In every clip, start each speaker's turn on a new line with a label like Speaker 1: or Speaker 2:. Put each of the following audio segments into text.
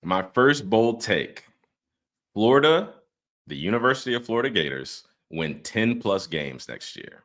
Speaker 1: My first bold take. Florida, the University of Florida Gators, win 10 plus games next year.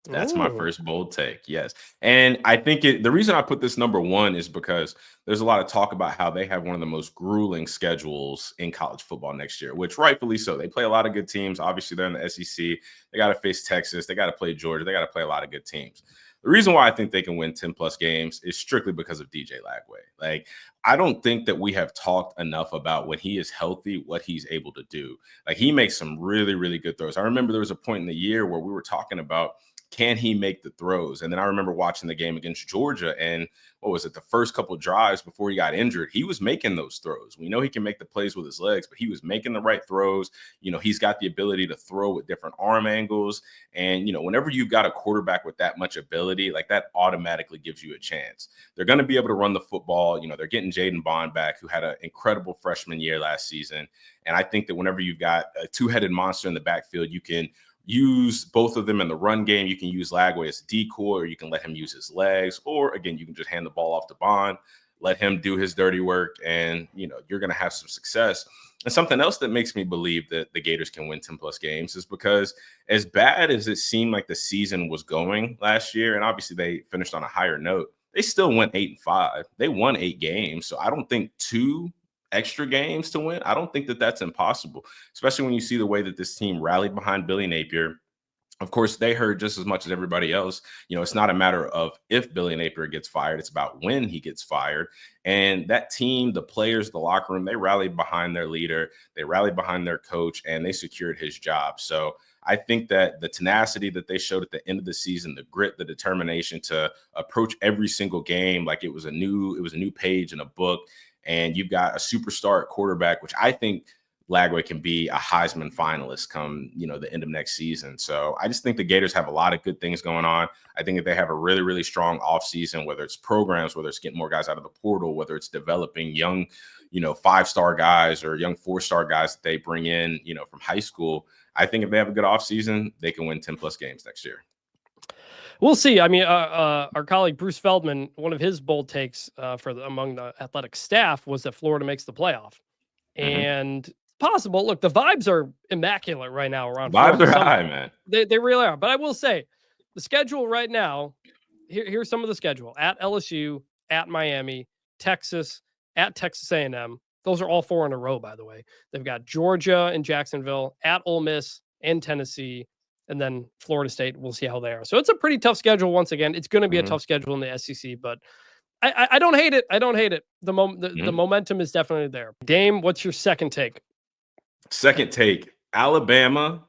Speaker 1: That's my
Speaker 2: Ooh.
Speaker 1: first bold take. Yes. And I think the reason I put this number one is because there's a lot of talk about how they have one of the most grueling schedules in college football next year, which rightfully so. They play a lot of good teams. Obviously, they're in the SEC. They got to face Texas. They got to play Georgia. They got to play a lot of good teams. The reason why I think they can win 10 plus games is strictly because of DJ Lagway. Like, I don't think that we have talked enough about when he is healthy, what he's able to do. Like, he makes some really, really good throws. I remember there was a point in the year where we were talking about, can he make the throws? And then I remember watching the game against Georgia, and what was it, the first couple of drives before he got injured, he was making those throws. We know he can make the plays with his legs, but he was making the right throws. He's got the ability to throw with different arm angles. And, whenever you've got a quarterback with that much ability, like, that automatically gives you a chance. They're going to be able to run the football. They're getting Jaden Bond back, who had an incredible freshman year last season. And I think that whenever you've got a two-headed monster in the backfield, you can use both of them in the run game. You can use Lagway as a decoy, or you can let him use his legs, or again, you can just hand the ball off to Bond, let him do his dirty work, and you're going to have some success. And something else that makes me believe that the Gators can win 10 plus games is because, as bad as it seemed like the season was going last year, and obviously they finished on a higher note, they still went 8-5. They won 8 games. So I don't think 2 extra games to win, I don't think that that's impossible, especially when you see the way that this team rallied behind Billy Napier. Of course, they heard just as much as everybody else. It's not a matter of if Billy Napier gets fired. It's about when he gets fired. And that team, the players, the locker room, they rallied behind their leader. They rallied behind their coach, and they secured his job. So I think that the tenacity that they showed at the end of the season, the grit, the determination to approach every single game like it was a new page in a book. And you've got a superstar at quarterback, which I think Lagway can be a Heisman finalist come, the end of next season. So I just think the Gators have a lot of good things going on. I think if they have a really, really strong offseason, whether it's programs, whether it's getting more guys out of the portal, whether it's developing young, 5-star guys or young 4-star guys that they bring in, from high school, I think if they have a good offseason, they can win 10 plus games next year.
Speaker 2: We'll see. I mean, our colleague Bruce Feldman, one of his bold takes among the athletic staff was that Florida makes the playoff. And possible. Look, the vibes are immaculate right now around
Speaker 1: Vibes
Speaker 2: Florida.
Speaker 1: are high, man.
Speaker 2: They really are. But I will say, the schedule right now, here's some of the schedule. At LSU, at Miami, Texas, at Texas A&M. Those are all 4 in a row, by the way. They've got Georgia and Jacksonville, at Ole Miss and Tennessee, and then Florida State. We'll see how they are. So it's a pretty tough schedule once again. It's going to be a tough schedule in the SEC, but I don't hate it. I don't hate it. The momentum is definitely there. Dame, what's your second take?
Speaker 1: Second take, Alabama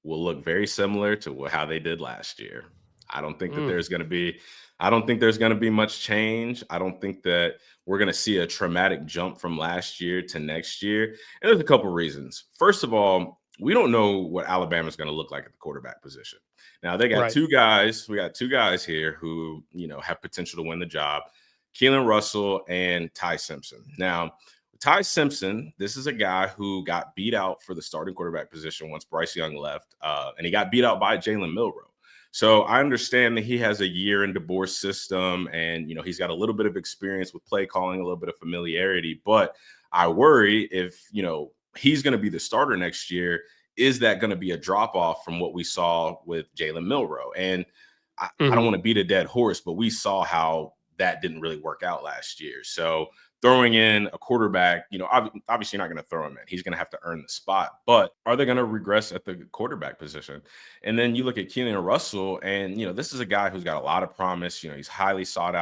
Speaker 1: will look very similar to how they did last year. I don't think that there's going to be much change. I don't think that we're going to see a traumatic jump from last year to next year. And there's a couple reasons. First of all, we don't know what Alabama is going to look like at the quarterback position. Now, they got 2 guys. We got 2 guys here who, have potential to win the job, Keelan Russell and Ty Simpson. Now, Ty Simpson, this is a guy who got beat out for the starting quarterback position once Bryce Young left, and he got beat out by Jalen Milroe. So I understand that he has a year in DeBoer's system, and he's got a little bit of experience with play calling, a little bit of familiarity. But I worry if he's going to be the starter next year, is that going to be a drop off from what we saw with Jalen Milroe? And I don't want to beat a dead horse, but we saw how that didn't really work out last year. So throwing in a quarterback, obviously you're not going to throw him in. He's going to have to earn the spot. But are they going to regress at the quarterback position? And then you look at Keelan Russell, and this is a guy who's got a lot of promise. He's highly sought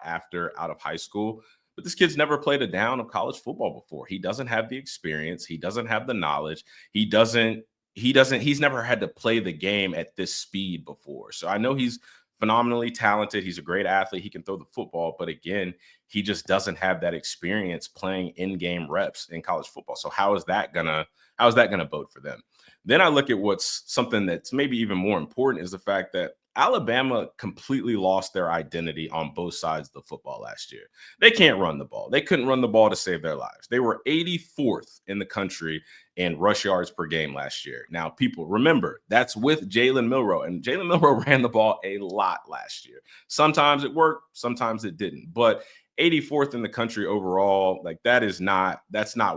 Speaker 1: after out of high school. But this kid's never played a down of college football before. He doesn't have the experience. He doesn't have the knowledge. He's never had to play the game at this speed before. So I know he's phenomenally talented. He's a great athlete. He can throw the football, but again, he just doesn't have that experience playing in-game reps in college football. So how is that gonna bode for them? Then I look at what's something that's maybe even more important is the fact that Alabama completely lost their identity on both sides of the football last year. They can't run the ball. They couldn't run the ball to save their lives. They were 84th in the country in rush yards per game last year. Now, people remember that's with Jalen Milroe, and Jalen Milroe ran the ball a lot last year. Sometimes it worked, sometimes it didn't. But 84th in the country overall. Like that's not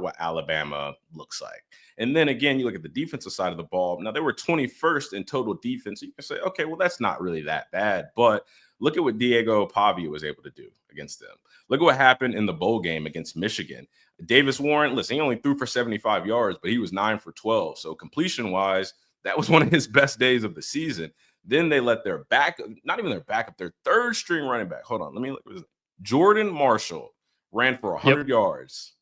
Speaker 1: what Alabama looks like. And then again, you look at the defensive side of the ball. Now they were 21st in total defense. So you can say, okay, well, that's not really that bad. But look at what Diego Pavia was able to do against them. Look at what happened in the bowl game against Michigan. Davis Warren, listen, he only threw for 75 yards, but he was 9 for 12. So completion wise, that was one of his best days of the season. Then they let their not even their backup, their third string running back. Hold on, let me look. Jordan Marshall ran for 100 yards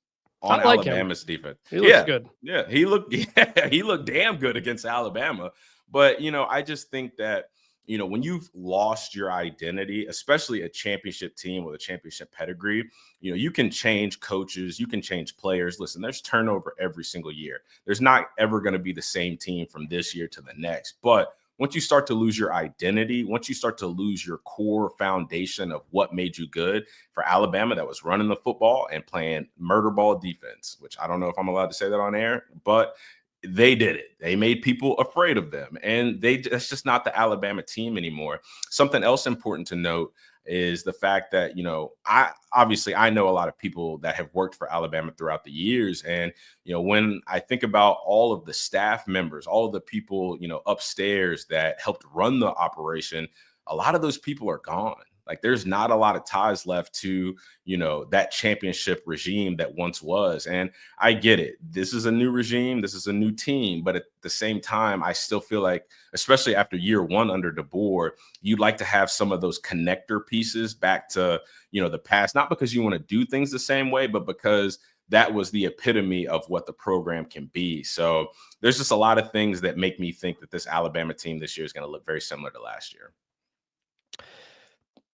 Speaker 1: on Alabama's defense.
Speaker 2: He looks good.
Speaker 1: Yeah, he looked damn good against Alabama. But, I just think that, when you've lost your identity, especially a championship team with a championship pedigree, you can change coaches, you can change players. Listen, there's turnover every single year. There's not ever going to be the same team from this year to the next. But once you start to lose your identity, once you start to lose your core foundation of what made you good, for Alabama, that was running the football and playing murder ball defense, which I don't know if I'm allowed to say that on air, but they did it. They made people afraid of them. And that's just not the Alabama team anymore. Something else important to note is the fact that, I know a lot of people that have worked for Alabama throughout the years. And, when I think about all of the staff members, all of the people, upstairs that helped run the operation, a lot of those people are gone. Like there's not a lot of ties left to, that championship regime that once was. And I get it. This is a new regime. This is a new team. But at the same time, I still feel like, especially after year one under DeBoer, you'd like to have some of those connector pieces back to, the past, not because you want to do things the same way, but because that was the epitome of what the program can be. So there's just a lot of things that make me think that this Alabama team this year is going to look very similar to last year.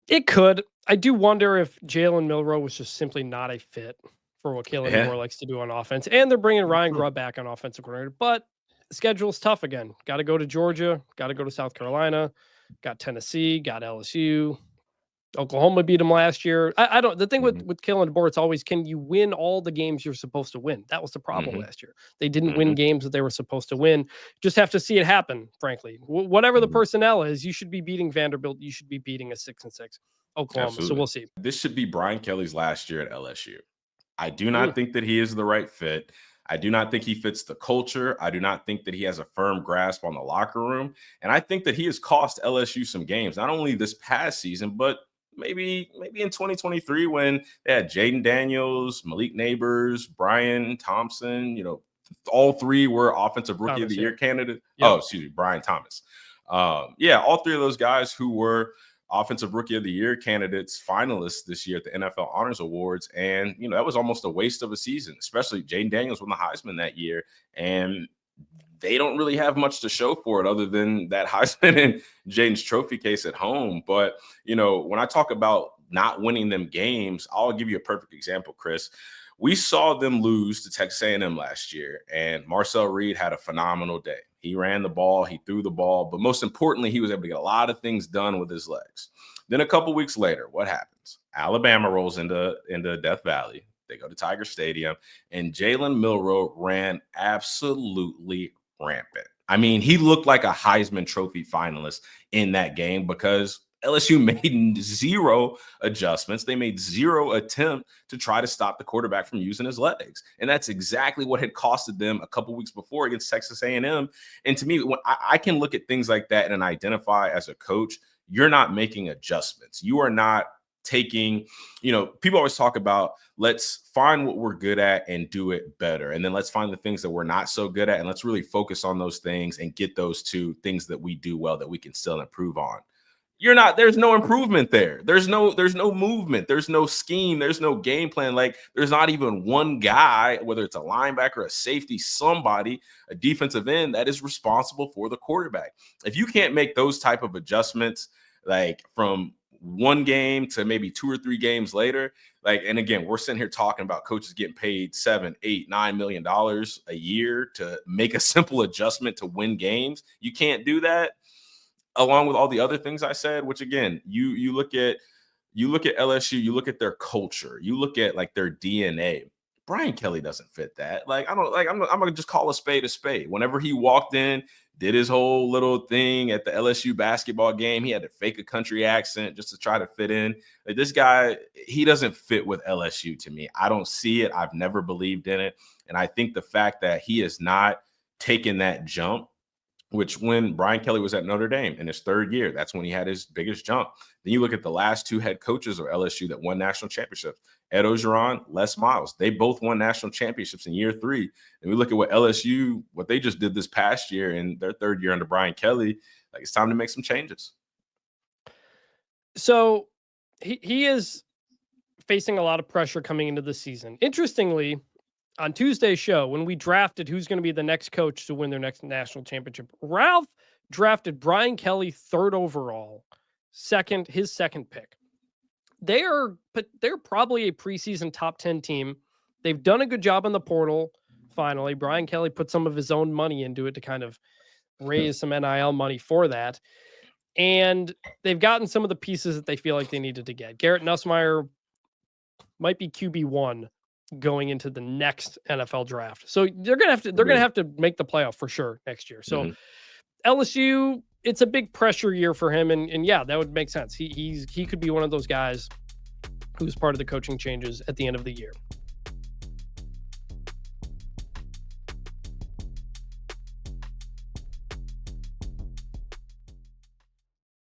Speaker 2: It could. I do wonder if Jalen Milroe was just simply not a fit for what Kalen DeBoer likes to do on offense. And they're bringing Ryan Grubb back on offensive coordinator. But the schedule's tough again. Got to go to Georgia. Got to go to South Carolina. Got Tennessee. Got LSU. Oklahoma beat them last year. I don't. The thing with Kalen DeBoer, it's always, can you win all the games you're supposed to win? That was the problem last year. They didn't win games that they were supposed to win. Just have to see it happen. Frankly, whatever the personnel is, you should be beating Vanderbilt. You should be beating a 6-6 Oklahoma.
Speaker 1: Absolutely.
Speaker 2: So we'll see.
Speaker 1: This should be Brian Kelly's last year at LSU. I do not think that he is the right fit. I do not think he fits the culture. I do not think that he has a firm grasp on the locker room. And I think that he has cost LSU some games, not only this past season, but maybe in 2023 when they had Jaden Daniels, Malik Neighbors, Brian Thompson, all three were offensive rookie of the year candidate. Yep. Oh, excuse me, Brian Thomas. All three of those guys who were offensive rookie of the year candidates, finalists this year at the NFL Honors Awards. And, that was almost a waste of a season, especially Jaden Daniels won the Heisman that year. And they don't really have much to show for it other than that Heisman and Jaden's trophy case at home. But, when I talk about not winning them games, I'll give you a perfect example, Chris. We saw them lose to Texas A&M last year, and Marcel Reed had a phenomenal day. He ran the ball, he threw the ball, but most importantly, he was able to get a lot of things done with his legs. Then a couple weeks later, what happens? Alabama rolls into Death Valley. They go to Tiger Stadium, and Jalen Milroe ran absolutely rampant. I mean, he looked like a Heisman Trophy finalist in that game because LSU made zero adjustments. They made zero attempt to try to stop the quarterback from using his legs. And that's exactly what had costed them a couple weeks before against Texas A&M. And to me, when I can look at things like that and identify as a coach, you're not making adjustments. You are not taking, people always talk about, let's find what we're good at and do it better. And then let's find the things that we're not so good at. And let's really focus on those things and get those two things that we do well that we can still improve on. There's no improvement there. There's no movement. There's no scheme. There's no game plan. Like there's not even one guy, whether it's a linebacker, a safety, somebody, a defensive end that is responsible for the quarterback. If you can't make those type of adjustments, like from one game to maybe 2 or 3 games later, and again, we're sitting here talking about coaches getting paid $7, $8, $9 million a year to make a simple adjustment to win games. You can't do that. Along with all the other things I said, which again, you look at LSU, you look at their culture, you look at like their DNA. Brian Kelly doesn't fit that. Like, I don't like, I'm gonna just call a spade a spade. Whenever he walked in, did his whole little thing at the LSU basketball game, he had to fake a country accent just to try to fit in. Like, this guy, he doesn't fit with LSU to me. I don't see it. I've never believed in it. And I think the fact that he has not taken that jump, which when Brian Kelly was at Notre Dame in his third year, that's when he had his biggest jump. Then you look at the last two head coaches of LSU that won national championships, Ed Ogeron, Les Miles. They both won national championships in year 3. And we look at what LSU, what they just did this past year in their third year under Brian Kelly. Like, it's time to make some changes.
Speaker 2: So he is facing a lot of pressure coming into the season. Interestingly, on Tuesday's show, when we drafted who's going to be the next coach to win their next national championship, Ralph drafted Brian Kelly 3rd overall, his second pick. They're probably a preseason top 10 team. They've done a good job in the portal. Finally, Brian Kelly put some of his own money into it to kind of raise some NIL money for that. And they've gotten some of the pieces that they feel like they needed to get. Garrett Nussmeier might be QB1 going into the next NFL draft. So they're going to have to make the playoff for sure next year. So LSU, it's a big pressure year for him. And yeah, that would make sense. He could be one of those guys who's part of the coaching changes at the end of the year.